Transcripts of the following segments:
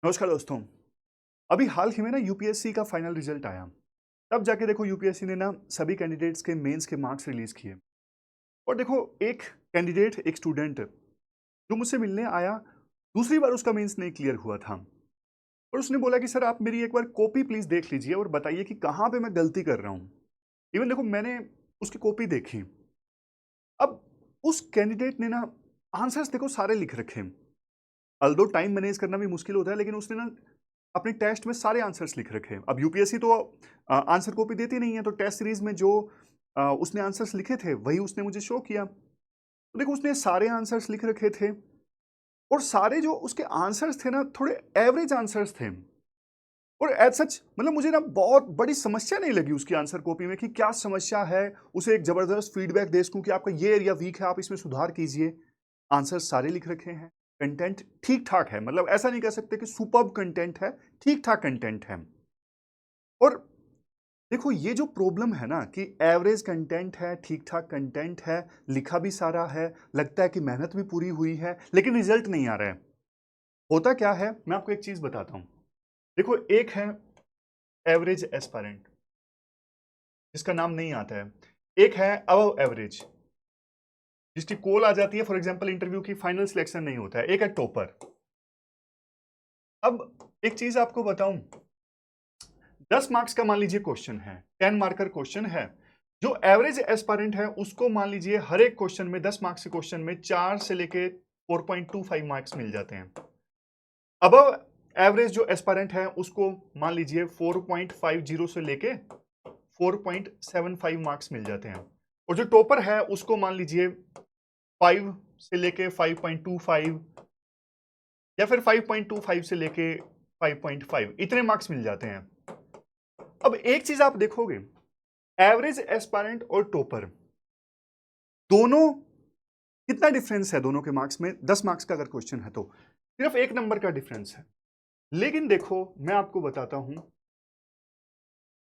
नमस्कार दोस्तों। अभी हाल ही में ना यूपीएससी का फाइनल रिजल्ट आया। तब जाके देखो यूपीएससी ने ना सभी कैंडिडेट्स के मेंस के मार्क्स रिलीज किए। और देखो एक कैंडिडेट, एक स्टूडेंट जो मुझसे मिलने आया, दूसरी बार उसका मेंस नहीं क्लियर हुआ था। और उसने बोला कि सर आप मेरी एक बार कॉपी प्लीज देख लीजिए और बताइए कि कहाँ पे मैं गलती कर रहा हूँ। इवन देखो मैंने उसकी कॉपी देखी। अब उस कैंडिडेट ने ना आंसर्स देखो सारे लिख रखे हैं। अल्दो टाइम मैनेज करना भी मुश्किल होता है, लेकिन उसने ना अपने टेस्ट में सारे आंसर्स लिख रखे हैं। अब यूपीएससी तो आंसर कॉपी देती नहीं है, तो टेस्ट सीरीज में जो उसने आंसर्स लिखे थे वही उसने मुझे शो किया। तो देखो उसने सारे आंसर्स लिख रखे थे, और सारे जो उसके आंसर्स थे ना थोड़े एवरेज आंसर्स थे। और एज सच मतलब मुझे ना बहुत बड़ी समस्या नहीं लगी उसकी आंसर कॉपी में कि क्या समस्या है। उसे एक जबरदस्त फीडबैक दे सकूं कि आपका ये एरिया वीक है, आप इसमें सुधार कीजिए। आंसर सारे लिख रखे हैं, कंटेंट ठीक ठाक है, मतलब ऐसा नहीं कह सकते कि सुपर्ब कंटेंट है, ठीक ठाक कंटेंट है। और देखो ये जो प्रॉब्लम है ना कि एवरेज कंटेंट है, ठीक ठाक कंटेंट है, लिखा भी सारा है, लगता है कि मेहनत भी पूरी हुई है, लेकिन रिजल्ट नहीं आ रहा है। होता क्या है, मैं आपको एक चीज बताता हूं। देखो एक है एवरेज एस्पायरेंट, जिसका नाम नहीं आता है। एक है अबव एवरेज, जिसकी कॉल आ जाती है, फॉर एग्जांपल इंटरव्यू की फाइनल सिलेक्शन नहीं होता है। एक है टॉपर। अब एक चीज आपको बताऊं, 10 मार्क्स का मान लीजिए क्वेश्चन है, 10 मार्कर क्वेश्चन है। जो एवरेज एस्पायरेंट है उसको मान लीजिए हर एक क्वेश्चन में, 10 मार्क्स के क्वेश्चन में 4 से लेके 4.25 मार्क्स मिल जाते हैं। अब एवरेज जो एस्पायरेंट है उसको मान लीजिए 4.50 से लेके 4.75 मार्क्स मिल जाते हैं। और जो टॉपर है उसको मान लीजिए 5 से लेके 5.25, या फिर 5.25 से लेके 5.5, इतने मार्क्स मिल जाते हैं। अब एक चीज आप देखोगे, एवरेज एस्पायरेंट और टॉपर दोनों, कितना डिफरेंस है दोनों के मार्क्स में। 10 मार्क्स का अगर क्वेश्चन है तो सिर्फ 1 नंबर का डिफरेंस है। लेकिन देखो मैं आपको बताता हूं,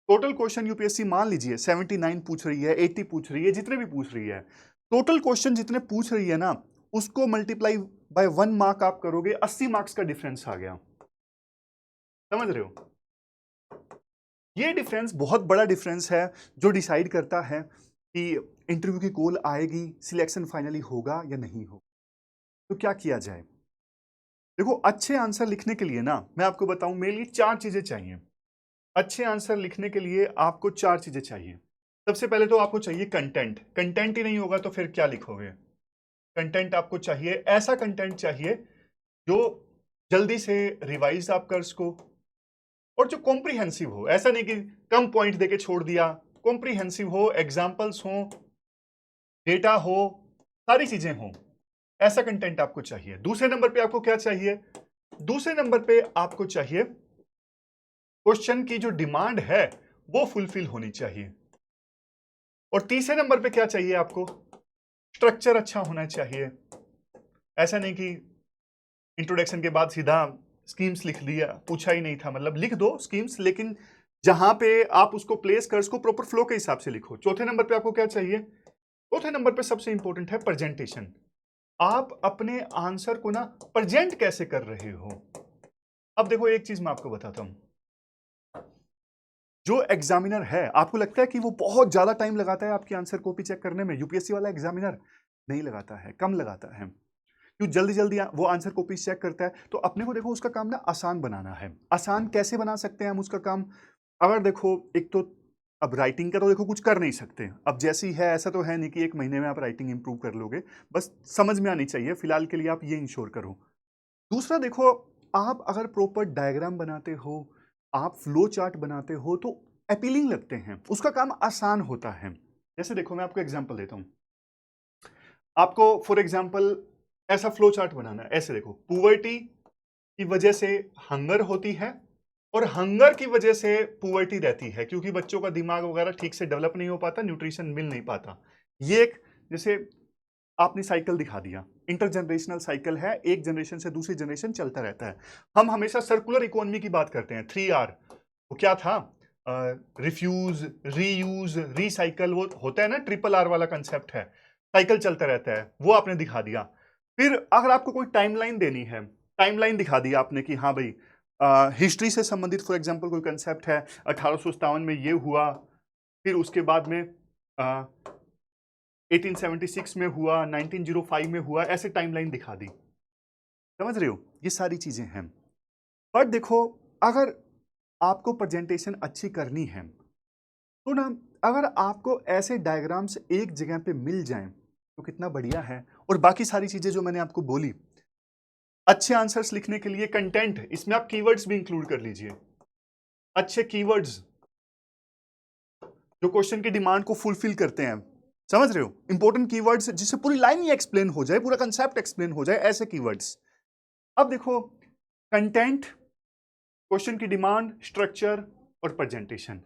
टोटल क्वेश्चन यूपीएससी मान लीजिए 79 पूछ रही है, 80 पूछ रही है, जितने भी पूछ रही है, टोटल क्वेश्चन जितने पूछ रही है ना, उसको मल्टीप्लाई बाय 1 मार्क आप करोगे, 80 मार्क्स का डिफरेंस आ गया। समझ रहे हो? ये डिफरेंस बहुत बड़ा डिफरेंस है, जो डिसाइड करता है कि इंटरव्यू की कॉल आएगी, सिलेक्शन फाइनली होगा या नहीं होगा। तो क्या किया जाए? देखो अच्छे आंसर लिखने के लिए ना मैं आपको बताऊं, मेरे लिए 4 चीजें चाहिए। अच्छे आंसर लिखने के लिए आपको 4 चीजें चाहिए। सबसे पहले तो आपको चाहिए कंटेंट। कंटेंट ही नहीं होगा तो फिर क्या लिखोगे? कंटेंट आपको चाहिए, ऐसा कंटेंट चाहिए जो जल्दी से रिवाइज आप कर सको, और जो कॉम्प्रिहेंसिव हो। ऐसा नहीं कि कम पॉइंट देके छोड़ दिया, कॉम्प्रिहेंसिव हो, एग्जाम्पल्स हो, डेटा हो, सारी चीजें हो। ऐसा कंटेंट आपको चाहिए। दूसरे नंबर पे आपको क्या चाहिए? दूसरे नंबर पे आपको चाहिए क्वेश्चन की जो डिमांड है वो फुलफिल होनी चाहिए। और तीसरे नंबर पे क्या चाहिए आपको? स्ट्रक्चर अच्छा होना चाहिए। ऐसा नहीं कि इंट्रोडक्शन के बाद सीधा स्कीम्स लिख दिया, पूछा ही नहीं था। मतलब लिख दो स्कीम्स, लेकिन जहां पे आप उसको प्लेस कर, उसको प्रॉपर फ्लो के हिसाब से लिखो। चौथे नंबर पे आपको क्या चाहिए? चौथे नंबर पे सबसे इंपॉर्टेंट है प्रेजेंटेशन। आप अपने आंसर को ना प्रेजेंट कैसे कर रहे हो। अब देखो एक चीज मैं आपको बताता हूं, जो एग्जामिनर है, आपको लगता है कि वो बहुत ज्यादा टाइम लगाता है आपकी आंसर कॉपी चेक करने में? यूपीएससी वाला एग्जामिनर नहीं लगाता है, कम लगाता है। क्यों? जल्दी जल्दी वो आंसर कॉपी चेक करता है। तो अपने को देखो उसका काम ना आसान बनाना है। आसान कैसे बना सकते हैं हम उसका काम? अगर देखो एक तो, अब राइटिंग का तो देखो कुछ कर नहीं सकते, अब जैसी है ऐसा तो है नहीं कि 1 महीने में आप राइटिंग इंप्रूव कर लोगे। बस समझ में आनी चाहिए, फिलहाल के लिए आप ये इंश्योर करो। दूसरा देखो, आप अगर प्रॉपर डायग्राम बनाते हो, आप फ्लो चार्ट बनाते हो, तो अपीलिंग लगते हैं, उसका काम आसान होता है। जैसे देखो मैं आपको एग्जांपल देता हूं। आपको फॉर एग्जांपल ऐसा फ्लो चार्ट बनाना है। ऐसे देखो, पुवर्टी की वजह से हंगर होती है, और हंगर की वजह से पुवर्टी रहती है, क्योंकि बच्चों का दिमाग वगैरह ठीक से डेवलप नहीं हो पाता, न्यूट्रिशन मिल नहीं पाता। ये एक, जैसे आपने साइकिल दिखा दिया, इंटरजनरेशनल साइकिल है, एक जनरेशन से दूसरी जनरेशन चलता रहता है। हम हमेशा सर्कुलर इकोनॉमी की बात करते हैं, 3R। वो क्या था? रिफ्यूज, रीयूज, रिसाइकल, वो होता है ना, RRR वाला कंसेप्ट है। साइकिल चलता रहता है, वो आपने दिखा दिया। फिर अगर आपको कोई टाइमलाइन देनी है, टाइमलाइन दिखा दिया आपने कि हाँ भाई हिस्ट्री से संबंधित फॉर एग्जांपल कोई कंसेप्ट है, 1857 में ये हुआ, फिर उसके बाद में 1876 में हुआ, 1905 में हुआ, ऐसे टाइमलाइन दिखा दी। समझ रहे हो? ये सारी चीजें हैं। बट देखो, अगर आपको प्रेजेंटेशन अच्छी करनी है तो ना, अगर आपको ऐसे डायग्राम्स एक जगह पे मिल जाएं तो कितना बढ़िया है। और बाकी सारी चीजें जो मैंने आपको बोली, अच्छे आंसर्स लिखने के लिए कंटेंट, इसमें आप कीवर्ड्स भी इंक्लूड कर लीजिए। अच्छे कीवर्ड्स जो क्वेश्चन की डिमांड को फुलफिल करते हैं, समझ रहे हो? इंपॉर्टेंट कीवर्ड्स जिससे पूरी लाइन ही एक्सप्लेन हो जाए, पूरा कंसेप्ट एक्सप्लेन हो जाए, ऐसे कीवर्ड्स। अब देखो, कंटेंट, क्वेश्चन की डिमांड, स्ट्रक्चर और प्रेजेंटेशन,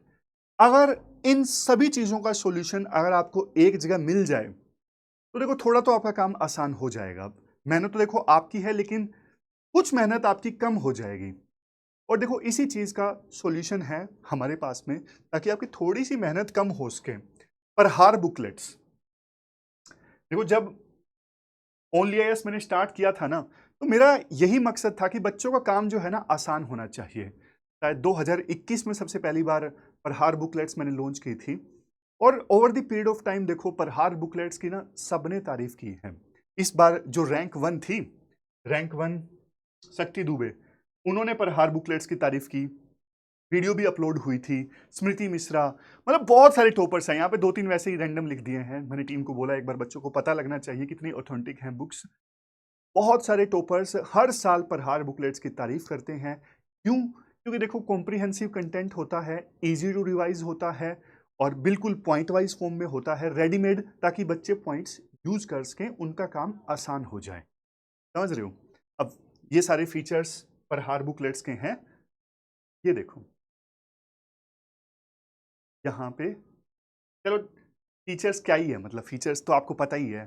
अगर इन सभी चीजों का सॉल्यूशन अगर आपको एक जगह मिल जाए तो देखो थोड़ा तो आपका काम आसान हो जाएगा। मेहनत तो देखो आपकी है, लेकिन कुछ मेहनत आपकी कम हो जाएगी। और देखो, इसी चीज का सॉल्यूशन है हमारे पास में, ताकि आपकी थोड़ी सी मेहनत कम हो सके। प्रहार बुकलेट्स, देखो जब ओनली आईएएस मैंने स्टार्ट किया था ना, तो मेरा यही मकसद था कि बच्चों का काम जो है ना आसान होना चाहिए। शायद 2021 में सबसे पहली बार प्रहार बुकलेट्स मैंने लॉन्च की थी, और over the period of time देखो प्रहार बुकलेट्स की ना सबने तारीफ की है। इस बार जो रैंक 1 थी, रैंक 1 शक्ति दुबे, उन्होंने प्रहार बुकलेट्स की तारीफ की, वीडियो भी अपलोड हुई थी। स्मृति मिश्रा, मतलब बहुत सारे टॉपर्स हैं यहाँ पे। 2-3 वैसे ही रैंडम लिख दिए हैं। मैंने टीम को बोला एक बार बच्चों को पता लगना चाहिए कितनी ऑथेंटिक हैं बुक्स। बहुत सारे टॉपर्स हर साल प्रहार बुकलेट्स की तारीफ करते हैं। क्यों? क्योंकि देखो कॉम्प्रिहेंसिव कंटेंट होता है, इजी टू रिवाइज होता है, और बिल्कुल पॉइंट वाइज फॉर्म में होता है, रेडीमेड, ताकि बच्चे पॉइंट्स यूज कर सकें, उनका काम आसान हो जाए। समझ रहे हो? अब ये सारे फीचर्स प्रहार बुकलेट्स के हैं। ये देखो यहाँ पे, चलो फीचर्स क्या ही है, मतलब फीचर्स तो आपको पता ही है।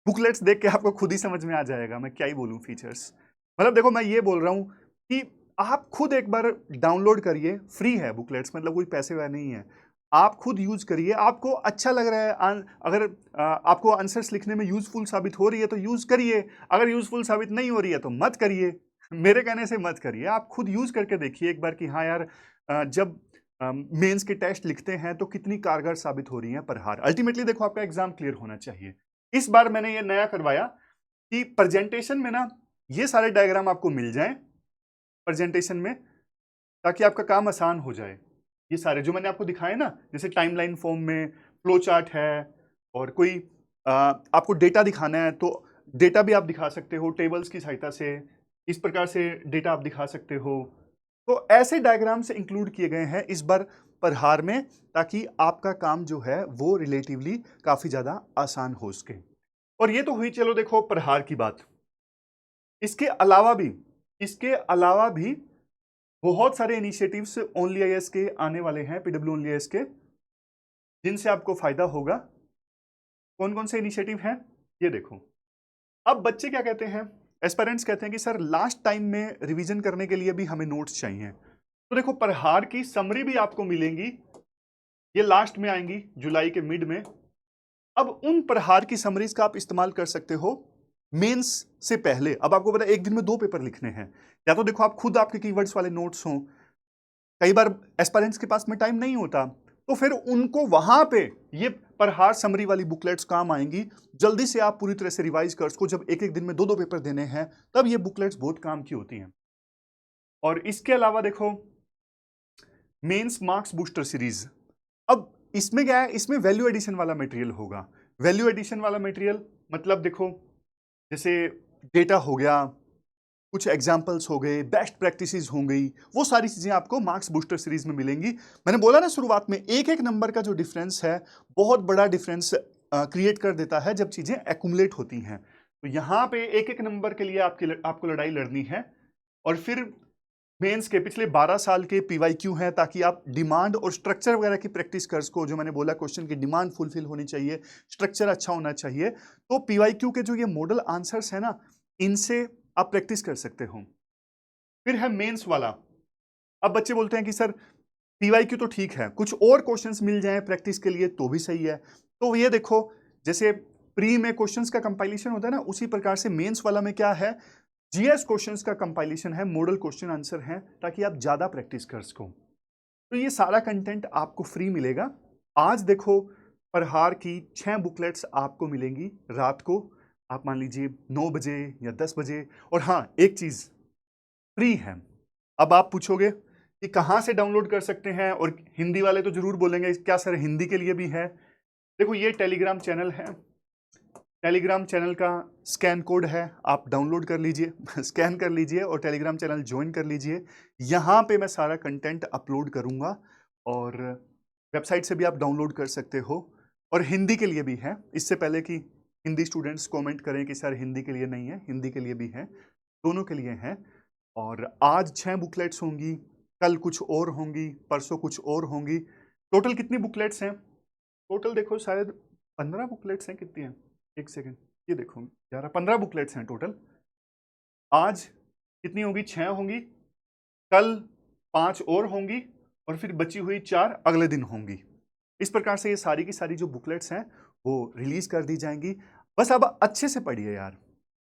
बुकलेट्स देख के आपको खुद ही समझ में आ जाएगा, मैं क्या ही बोलूँ फीचर्स। मतलब देखो, मैं ये बोल रहा हूँ कि आप खुद एक बार डाउनलोड करिए, फ्री है बुकलेट्स, मतलब कोई पैसे वह नहीं है। आप खुद यूज करिए, आपको अच्छा लग रहा है, अगर आपको आंसर्स लिखने में यूजफुल साबित हो रही है तो यूज करिए, अगर यूजफुल साबित नहीं हो रही है तो मत करिए। मेरे कहने से मत करिए, आप खुद यूज करके देखिए एक बार कि हाँ यार, जब मेंस के टेस्ट लिखते हैं तो कितनी कारगर साबित हो रही है प्रहार। अल्टीमेटली देखो, आपका एग्जाम क्लियर होना चाहिए। इस बार मैंने ये नया करवाया कि प्रेजेंटेशन में ना ये सारे डायग्राम आपको मिल जाएं प्रेजेंटेशन में, ताकि आपका काम आसान हो जाए। ये सारे जो मैंने आपको दिखाए ना, जैसे टाइमलाइन फॉर्म में फ्लो चार्ट है, और कोई आपको डेटा दिखाना है तो डेटा भी आप दिखा सकते हो टेबल्स की सहायता से, इस प्रकार से डेटा आप दिखा सकते हो। तो ऐसे डायग्राम से इंक्लूड किए गए हैं इस बार प्रहार में, ताकि आपका काम जो है वो रिलेटिवली काफी ज्यादा आसान हो सके। और ये तो हुई चलो देखो प्रहार की बात। इसके अलावा भी बहुत सारे इनिशिएटिव्स ओनली आईएएस के आने वाले हैं, पीडब्ल्यू ओनली आईएएस के, जिनसे आपको फायदा होगा। कौन कौन से इनिशिएटिव हैं ये देखो। अब बच्चे क्या कहते हैं, एस्पिरेंट्स कहते हैं कि सर लास्ट टाइम में रिवीजन करने के लिए भी हमें नोट्स चाहिए। तो देखो, प्रहार की समरी भी आपको मिलेंगी, ये लास्ट में आएंगी जुलाई के मिड में। अब उन प्रहार की समरीज का आप इस्तेमाल कर सकते हो मेंस से पहले। अब आपको पता है एक दिन में 2 पेपर लिखने हैं, या तो देखो आप खुद आपके कीवर्ड्स वाले नोट्स हों, कई बार एस्पिरेंट्स के पास में टाइम नहीं होता, तो फिर उनको वहां पे ये प्रहार समरी वाली बुकलेट्स काम आएंगी। जल्दी से आप पूरी तरह से रिवाइज कर सको, जब एक एक दिन में 2-2 पेपर देने हैं तब ये बुकलेट्स बहुत काम की होती हैं। और इसके अलावा देखो, मेंस मार्क्स बूस्टर सीरीज, अब इसमें क्या है, इसमें वैल्यू एडिशन वाला मटेरियल होगा। वैल्यू एडिशन वाला मटेरियल मतलब देखो, जैसे डेटा हो गया, कुछ एग्जाम्पल्स हो गए, बेस्ट प्रैक्टिसेस हो गई, वो सारी चीजें आपको मार्क्स बूस्टर सीरीज में मिलेंगी। मैंने बोला ना शुरुआत में, एक एक नंबर का जो डिफरेंस है बहुत बड़ा डिफरेंस क्रिएट कर देता है जब चीजें एक्यूमुलेट होती हैं। तो यहाँ पे एक एक नंबर के लिए आपको लड़ाई लड़नी है। और फिर मेंस के पिछले 12 साल के पीवाईक्यू हैं, ताकि आप डिमांड और स्ट्रक्चर वगैरह की प्रैक्टिस कर सको। जो मैंने बोला, क्वेश्चन की डिमांड फुलफिल होनी चाहिए, स्ट्रक्चर अच्छा होना चाहिए। तो पीवाईक्यू के जो ये मॉडल आंसर्स है ना, इनसे आप प्रैक्टिस कर सकते हो। फिर है मेंस वाला। अब बच्चे बोलते हैं कि सर पीवाईक्यू तो ठीक है, कुछ और क्वेश्चंस मिल जाएं प्रैक्टिस के लिए तो भी सही है। तो ये देखो, जैसे प्री में क्वेश्चंस का कंपाइलेशन होता है ना, उसी प्रकार से मेंस वाला में क्या है, जीएस क्वेश्चंस का कंपाइलेशन है, मॉडल क्वेश्चन आंसर है, ताकि आप ज़्यादा प्रैक्टिस कर सको। तो ये सारा कंटेंट आपको फ्री मिलेगा। आज देखो, प्रहार की 6 बुकलेट्स आपको मिलेंगी रात को, आप मान लीजिए 9 बजे या 10 बजे। और हाँ, एक चीज़ फ्री है। अब आप पूछोगे कि कहाँ से डाउनलोड कर सकते हैं, और हिंदी वाले तो जरूर बोलेंगे क्या सर हिंदी के लिए भी है। देखो, ये टेलीग्राम चैनल है, टेलीग्राम चैनल का स्कैन कोड है, आप डाउनलोड कर लीजिए स्कैन कर लीजिए और टेलीग्राम चैनल ज्वाइन कर लीजिए। यहाँ पे मैं सारा कंटेंट अपलोड करूँगा, और वेबसाइट से भी आप डाउनलोड कर सकते हो। और हिंदी के लिए भी है, इससे पहले कि हिंदी स्टूडेंट्स कमेंट करें कि सर हिंदी के लिए नहीं है, हिंदी के लिए भी है, दोनों के लिए है। और आज 6 बुकलेट्स होंगी, कल कुछ और होंगी, परसों कुछ और होंगी। टोटल कितनी बुकलेट्स हैं? टोटल देखो शायद 15 बुकलेट्स हैं, कितनी हैं? एक सेकेंड, ये देखो 11 15 बुकलेट्स हैं टोटल। आज कितनी होंगी? 6 होंगी, कल 5 और होंगी, और फिर बची हुई 4 अगले दिन होंगी। इस प्रकार से ये सारी की सारी जो बुकलेट्स हैं वो रिलीज कर दी जाएंगी। बस अब अच्छे से पढ़िए यार,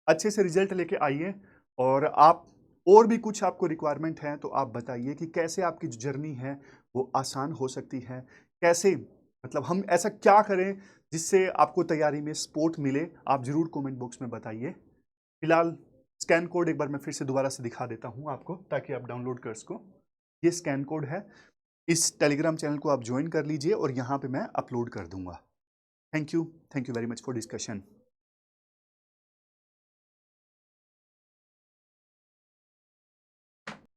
अच्छे से रिजल्ट लेके आइए। और आप और भी कुछ आपको रिक्वायरमेंट है तो आप बताइए कि कैसे आपकी जो जर्नी है वो आसान हो सकती है, कैसे मतलब हम ऐसा क्या करें जिससे आपको तैयारी में सपोर्ट मिले। आप जरूर कमेंट बॉक्स में बताइए। फिलहाल स्कैन कोड एक बार मैं फिर से दोबारा से दिखा देता हूं आपको, ताकि आप डाउनलोड कर सको। ये स्कैन कोड है, इस टेलीग्राम चैनल को आप ज्वाइन कर लीजिए और यहाँ पे मैं अपलोड कर दूंगा। Thank you very much for discussion.